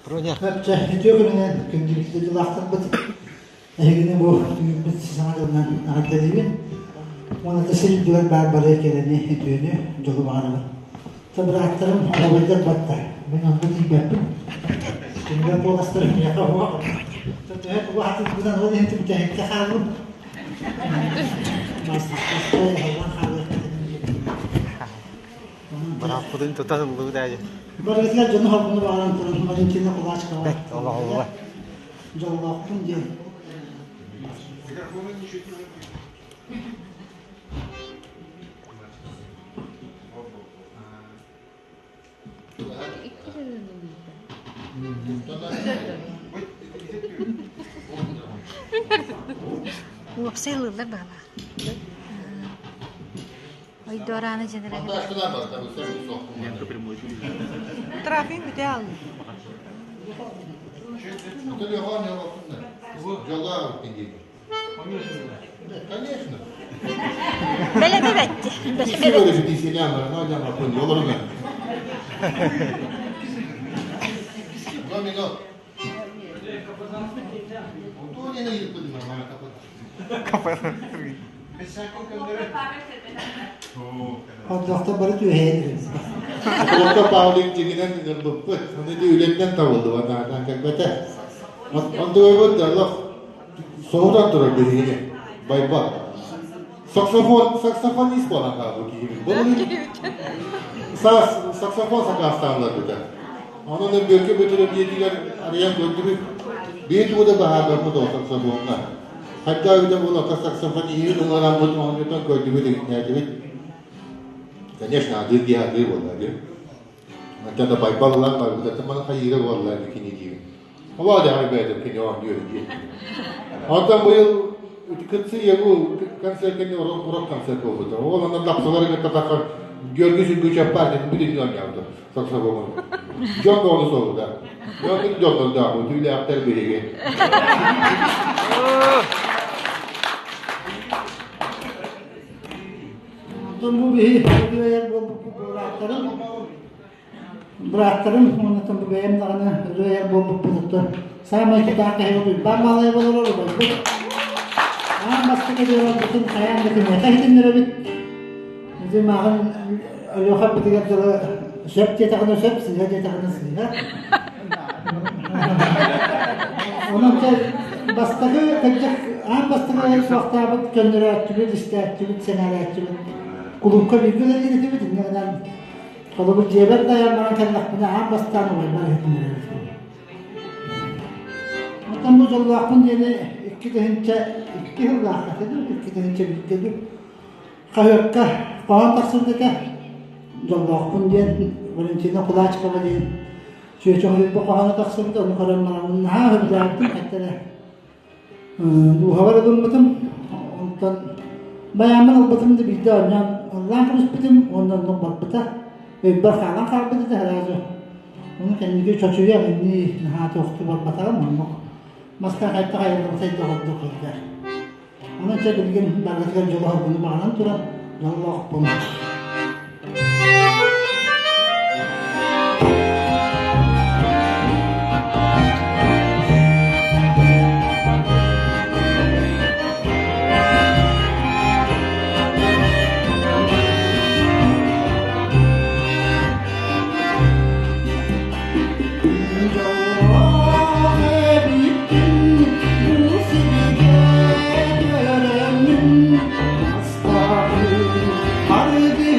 Pronya. Hepçe gidiyor gününe günlükte yılaktan bit. Egine bu bit sana dönen arkadaşım. Ona da sil diyor barbaraya geleni ediyordu. Yolu var. Tabi aktarım arabayla battı. Ben onu değil yaptım. Şimdi ben polaslarım ya. Tabi hep bu hatır buradan o diyenti bir tane kaldım. Masaya Allah haber. Berapa tuh lu aja. Barangkali jono hapun baran turun kemarin Cina kulaç kawan. Allah Allah. Jono pun dia. Wah, saya lulus bala. Oi, Dorana general. Trafim ideal. Конечно. Böyle mi bitti? Все böyle bir diziler var. Hocam bakın olur mu? Domino. O yine yıkıldı bana kapat. Hatta barit üyedir. Hatta Pauling cinginen bu. Onu da ülenden tavıldı bana. Bete. Onda öyle de Allah soğudan durur dediğini. Bayba. Saksafonist falan kaldı ki. Bunun saksafon sakaslanlar da. Onun da bölge bütünü yediler arayan götürüp bir bu da bahadır bu da saksafonlar. Hatta bir de bu nokta saksafon iyi numaran bu ondan götürüp de gitmedi. Конечно, adı diye adı vallahi. Hatta da baybalar var. Bu da tamam hayır vallahi ikini gibi. Hava da haber ki ne diyor ki. Hatta bu yıl kıtsı ya bu konserlerini rock konser oldu. Oğlanlar lapsaları takar görgüsü güç yapar dedim bir milyon yaptı. Saksafonu. Çok doğru sordu da. Yok bir doktor da bu tüyle aktar biri. Bu bir bıraktarım onu tam bu benim tane rüya bu tuttu. Sama kita kayak ben malay olur bu. Başka diyorum bütün hayalindeki ne kaydın nerede? Bizim ağın yok hep bir de şep diye takılır şep size diye takılır ya. Onun için başka kaçacak başka şu vakti kendine aktivite işte aktivite senaryo aktivite kulüpte bir gün elinde değil mi? Yani kalau bu cebet dayanmayan kendine baştan var hepimiz. Hatta bu Allah'ın yeni iki yıl daha iki bitti. Kayıkta pahan taksındaki Allah'ın yeni Valentina kulaç kavalı. Şu çok bu pahan taksında onu karanlığa ha bir yaptım hatta. Bu havalı durmadım. Ondan bayanlar albatım da bildi ondan Allah konuştum ondan da bakta ve barkalan kalbinde de herhalde. Onu kendine çocuğu ya beni ha tohtu bakmatalım mı? Maskar kayıtta kayıtta sayıda oldu kadar. Onun için bilgin barkatlar cevabı bunu bağlan turan Allah bunu. Hadi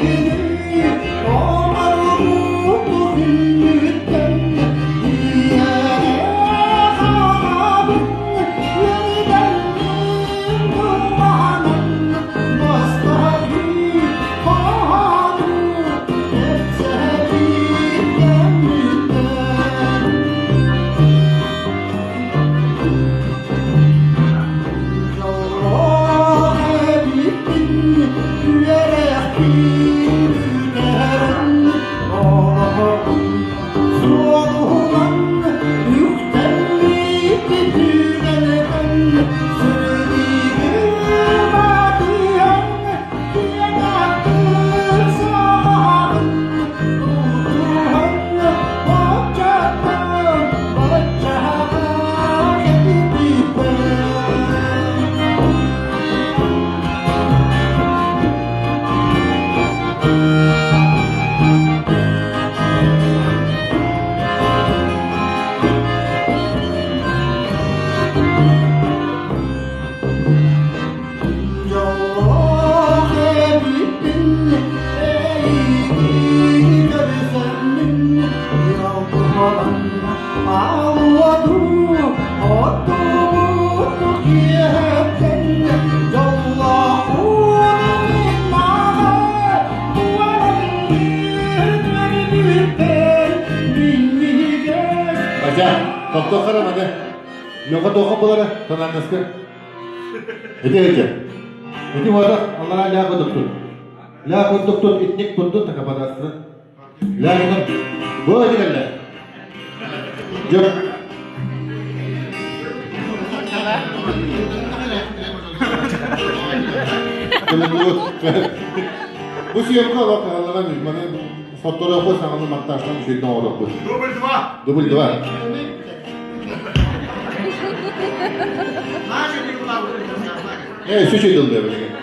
ağladı Oturup yerden Yolla kunin nana Aja, doktor karam hadi. Yoka doktor bulara, tanah naskah. Hadi aja. Hadi mana Allah lah doktor. Lah doktor itnik doktor tak apa dah. Lah ini, boleh kan lah. Jom. Kalau bu siapa kalau kan mana fotoğrafı sana maktaştan şey ne olur bu? Double dua. Şu şey dolu böyle.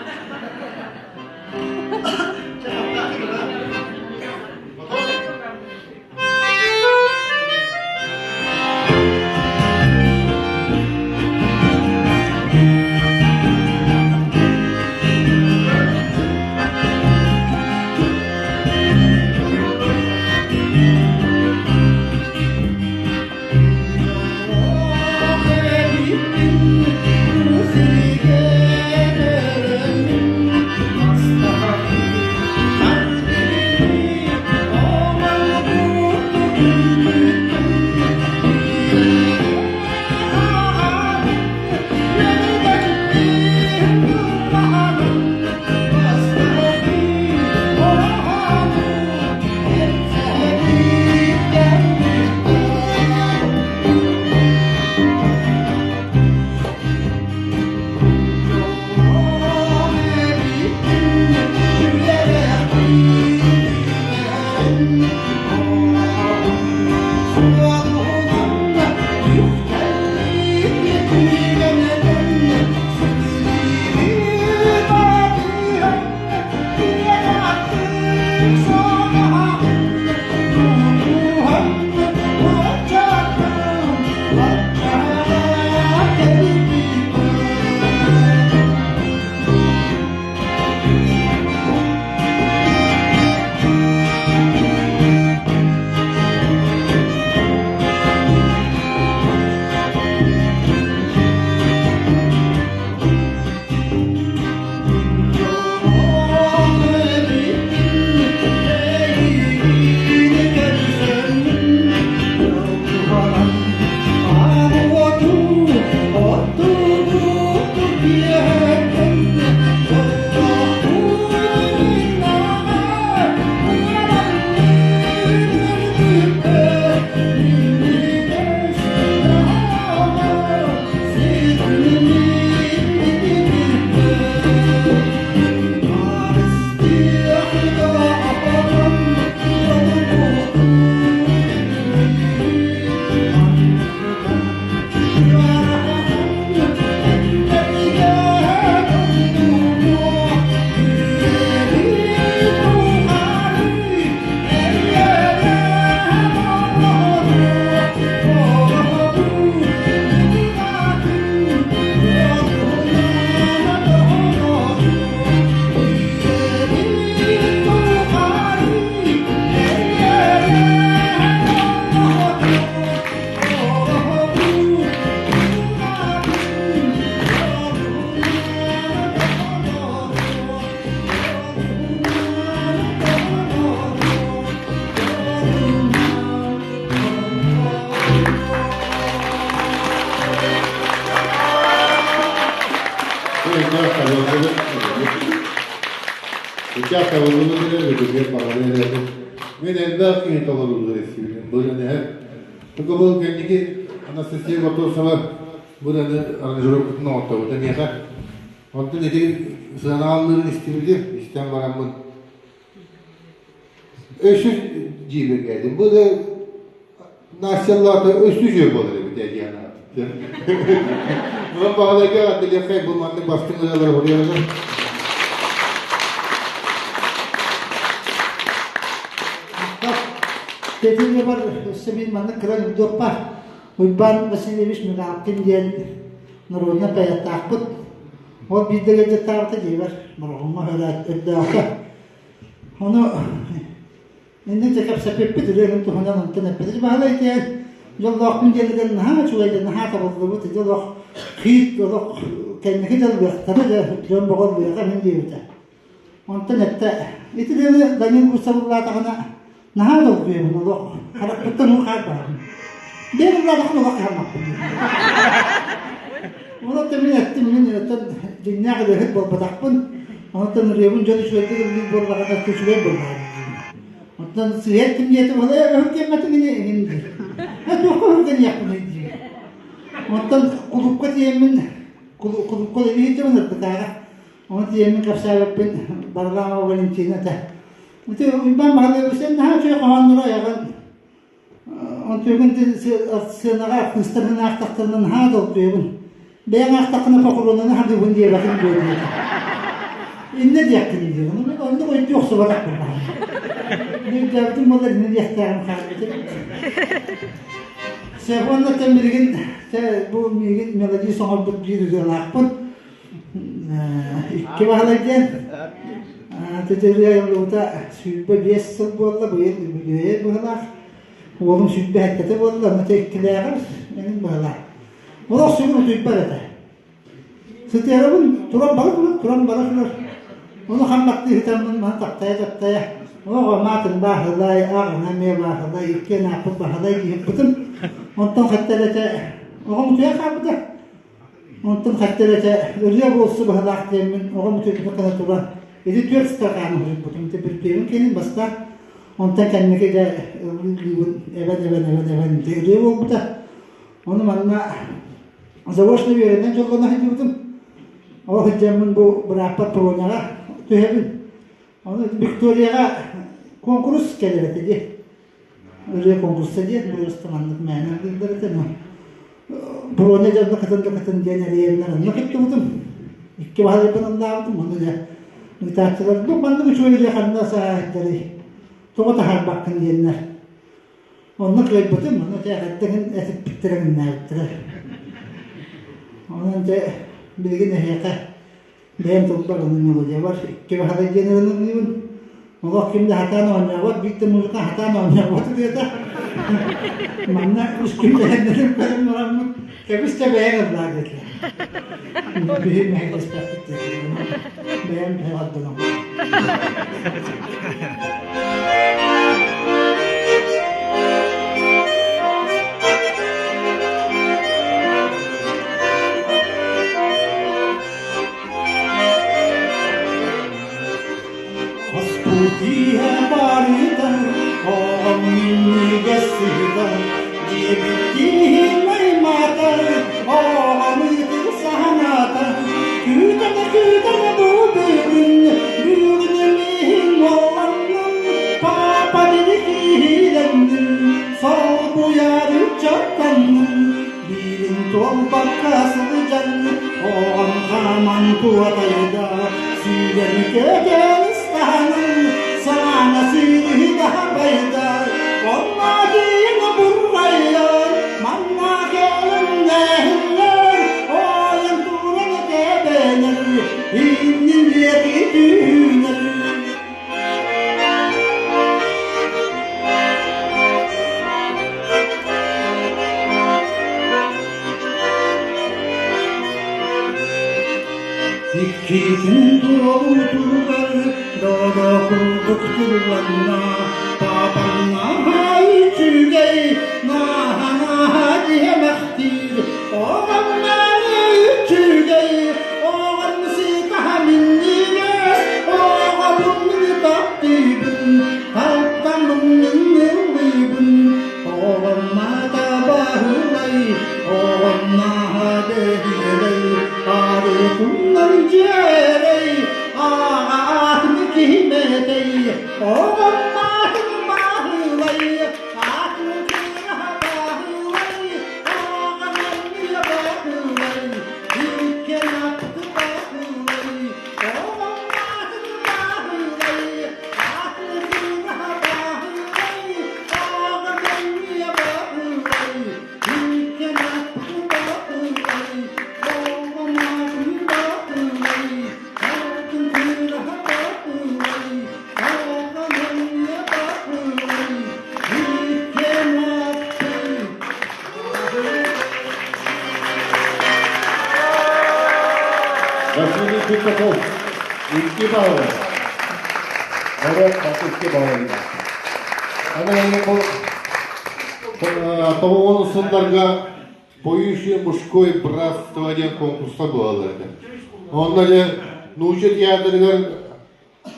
Uçak havalarını bir paralel edip ben elbette ki tavalarları istiyorum. Böyle ne? Çünkü bu kendiki anestezi vakti bu da aranjör kutuna orta. Bu da niye kadar? Orada ne diye sınavların istiyorum. İstem var ama ösüz cibe geldim. Bu da nasyonlarda ösüz yok olur bir de yani. Bu bağdaki adliye kaybolmanın bastığın oraları oraya da. Dediğim var, senin bana kıran bir dopar. Uyban Vasilyevich Mugapkin diyen Nurulna Payat Takut. O bir de gece tartı diyor. Nurulma öyle ödüyorlar. Onu ne cekap sepet duruyor. Onu tuhanan antene pedi. Bahala diyen Yolda kundiyelerden ha çuvalden ha tabaklı bu yolda hit yolda kendine yolda tabii de yolda bakar bu yakın diyor da. Ondan hatta itidemi Daniel Bursalılar takana naha oluyor bunu da. Hareketler o kadar. Devlet takana bakar. Onu temin ettim ben dünya kadar hep bol batakpın. Ondan revun jadi şöyle bir bol kadar küçüğe bol. Ondan siyaset kimiyeti var ya hükümetin ini. Hadi o kadar yapmayı diyor. Ondan kulüpte yemin kulüpte iyi de var da. Onun yemin kapsayıp ben barlama Valentina da. Itu ben mahalle sen daha çok kahanlara yakın. Ondan senaga kıstırın aktaklarının ha dokuyor. Ben aktakını pakurunun hadi bunu diye bakın diyor. İnne diye diyor. Onu koyup yoksa batak var. Ne yaptım bunlar ne diye aktarım kaldı. Sefonda temirgin bu mirgin melodi sonra bu bir güzel akpın. İki bahalayken Tecrübe yolunda sübbe bir sıl bolla bu yıl bahalar. Oğlum sübbe hakikati bolla ama tekkiler benim bahalar. Ola sübbe sübbe de. Setiarabın turan balıklar. Onu hammaklı hitamın bana taktaya. O matın bahalay, ağına me bahalay, iki napı bahalay diye bütün. Ondan hattalete, o mutuya kapıda. Ondan hattalete, öyle bolsu bahalak demin, o mutuya kana turan. Idi tür stakanı bütün bir kenin basta. Ondan kendine de evet diye oldu. Onu bana Zavoş'la bir yerden çok ona gidiyordum. O hocamın bu bırakıp programına tüyebin. Onu Victoria'ya konkurs gelir dedi. Öyle konkurs dedi. Bu üstümanlık meydanı dedi. Programda canlı katın diye yerler onu gidiyordum. İki bahar yapın anlattım onu da. Müteahhitler bu bana bir şöyle yakında sahipleri. Topa har bakın diyenler. Onu kayıptım. Onu tekrar etip bitirelim ne yaptılar. Onun da bilgi ne yaka. Ben toplar onun yolu var. İki bahar yenerini diyorum. Allah kimde hata var. Bitti müzik hata var diye de. Manna üstünde henderim benim var mı? Kebiste beğenirler dedi. Bir meclis praktikte. Beğen hayatım. Dia barita, oh mini gasida, dia bitti mai mata, oh mini sahanata, kütana bu büyüdün mihin olanın, papa dikilendim, sal bu yarı çattanın, bilin tolbakka sıcağı, oh kaman kuatayda, silen köken sana sirih dah bayda, Allah din buraya, manna kelem nehler, oyun turun tebeler, inin yeri düğünler. İkitin doğdular, doğda kurdukturlarına, babanla üçügey, naha diyemektir. Oğanlar üçügey, oğan sikah minniges, oğa bunni taktibin, kalptan bunnin yıllıbin. Oğanla da bahulay, oğanla dehiley, arifundan cerey, ağatını kihmetey, oğanların bahılay, ağatını kira bahılay, oğanlarını bahılay, ülken attı bahılay, oğanların bahılay, ağatını kira bahılay, oğanlarını bahılay, ülken attı bahılay, oğanların bahılay, ağatını kira bahılay, oğanlarını Василий Кутаков, 2 балл. Evet, bak 2 балл. Ana yine bu Tomon ısınlarga поющий мужской братство деген конкурста болаларды. Onları Nuşe tiyatrlar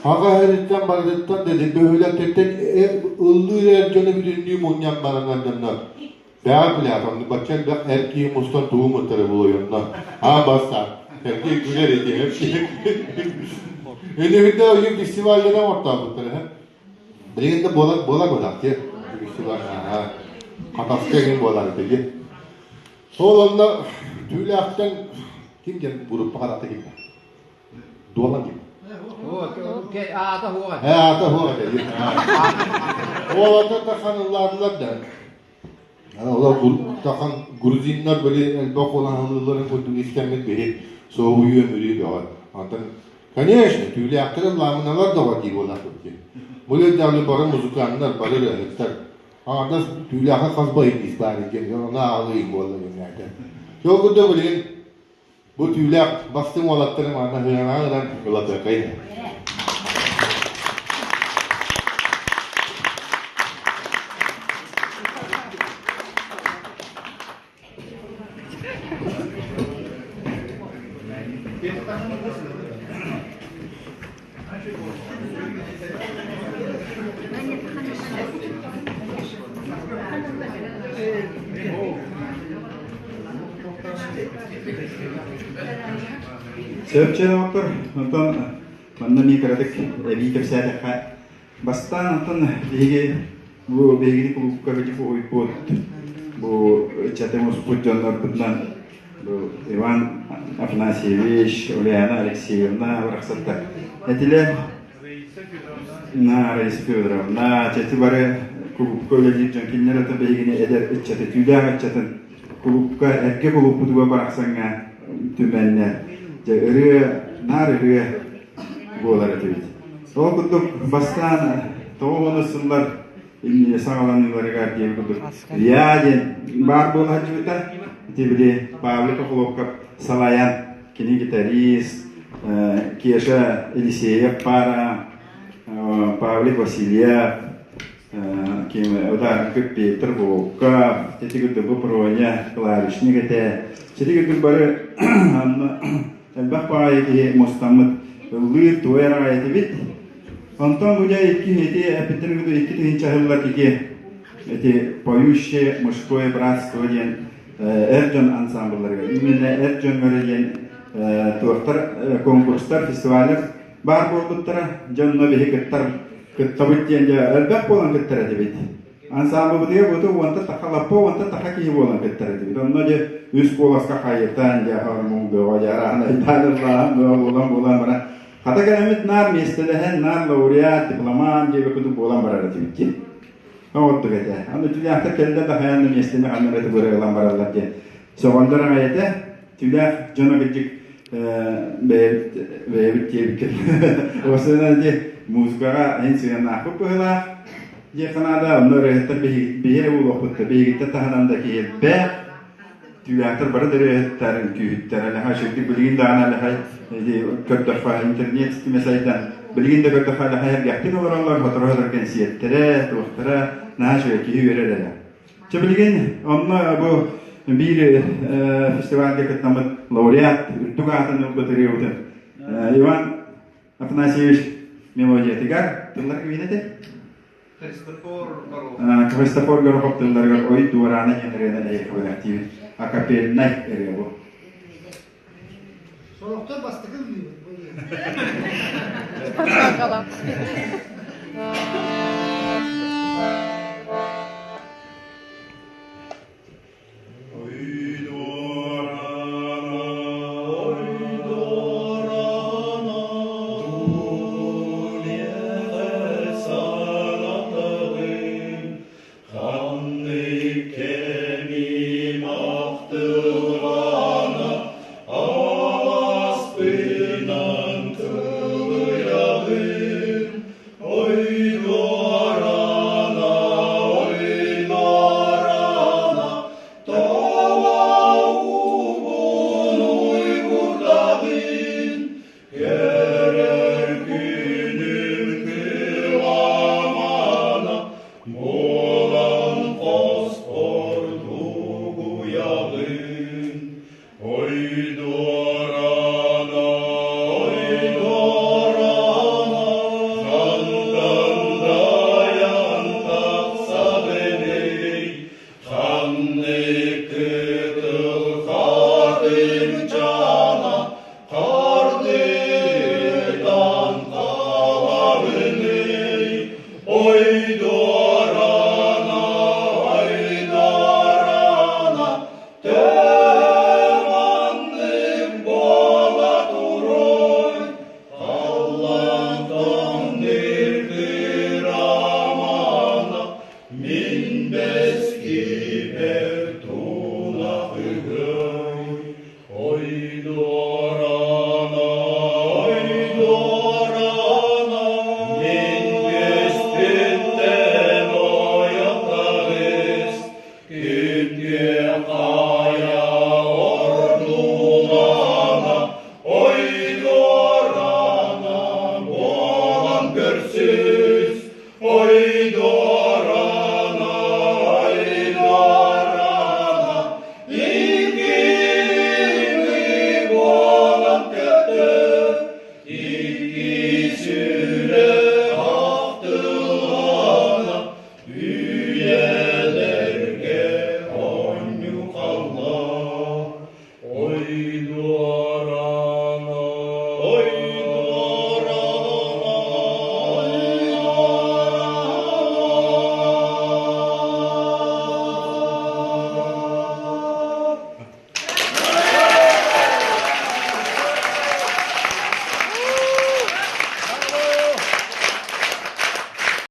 haga heritten bardettan dedi. Böyle tetten ıldığı ercanı bir dündüğüm onyan baranlardan. Bağ bile atamdı. Bakın bak erkeği mustan doğum atarı buluyorlar. Ha basta. Erkeği güler ediyor. Hepsi. Öyle bir de oyun festivallerine ortağı bunları. Birinde bolak olak diye. Festival. Katasya gibi bolak diye. Oğlanda tüylaktan kim gelip vurup pakaratta gibi. Dualan gibi. Ata huwa. Ata huwa dedi. Oğlanda takanırlardılar da. Olar takan Gruzinler böyle elbak olan halıların kutu istemek biri soğuyor ömürü var. Anladın? Конечно, tüylakların lamınalar da var diye olar. Böyle devlet barı muzikanlar, barı rehletler. Anda tüylaka kazbayın isbari geliyor. Ona ağlayın bu olayın nerede. Çok da böyle bu tüylak bastım olatlarım ana hıyanadan yola kayın. Sebepçi doktor, nonton pandemi karadık, bir kepsede bastan nonton bu bilgi kulüp kalıcı bu uyku bu çatemos pucanlar bundan bu Ivan Afanasyevich, Uliana Alexeyevna bıraksatta. Etiler na Reis Fyodorovna çati barı kulüp kalıcı cankinler ata bilgini eder çatı tüyler çatın kulüpka erkek kulüp duva bıraksanga tümenler. Ürüye, nar ürüye boğular etibit. O kuduk bastan toğunu sınlar sağlanıları gar diye kuduk. Riyadin bar boğul hacıvita tibili Pavlika Kulopkap salayan kini gitarist Kiesha Eliseyev para Pavlik Vasilyev kim odar Petr Volkov jadi kuduk pronya klarishni gete jadi kuduk baru Elbette ki mustamit lırt tuğra etibit. Ondan bu da iki hedi epitrin bu iki tin çahıllar ki eti поющее мужское братство diyen Ercan ansambulları. İminle Ercan diyen tuğtar konkurslar festivaller bar bolutlara canına bir kıttabit diyen elbette olan kıttar etibit. Ansambul diye bu da wanta takalappo wanta takaki bolan kıttar etibit. Ondan da üst kolaska hayırtan ya harmon gavajara italırlar bolan bana. Hatta kalamet nar mestelehen nar laureat diploman gibi kutu bolan bana etibit. Oldu gete. Anda tüyakta kelde de hayanlı mestelini anlamete böyle bolan bana diye. Soğandıran ayete tüyak cana gıcık beyvit diye bir kere. O sırada diye muzgara en suyana akıp böyle. Dia Kanada onları tabii bir uluqta bir tahanandaki be tüyatır bara dere tarın küttere ha şekli bilgin dana la hay köttefa internet mesela bilgin de köttefa la hay yakın olanlar fotoğraflar kensiyettere tohtara na şekli verirler. Çebilgin amma bu bir festivalde katılma laureat tugatın batırıyordu. Ivan Afanasyevich Memojetigar tıllar güvenete Christopher Gorokov tıllarga oy duvarana yenirene ekol aktif akapel nay ere bu. Solukta bastıkın mı? Bakalım. Oi, uyanın. Oy dorana, oy dorana, kandan dayan tapsa beni, kanlı kıtıl kadın cana, kardıdan kalavını. Oy dorana, oy dorana, temanlık bola duruy, Allah'tan dirdir amana, min beski bertuna hıgıy. Oy dorana, oy dorana, min göstütten oyatarız, kütke kaya ordulana. Oy dorana, boğan görsüz. Oy dorana, oy dorana, İkimi boğan kötü, İki süre aktılana, üyelerge onyu kalla. Oy dorana, oy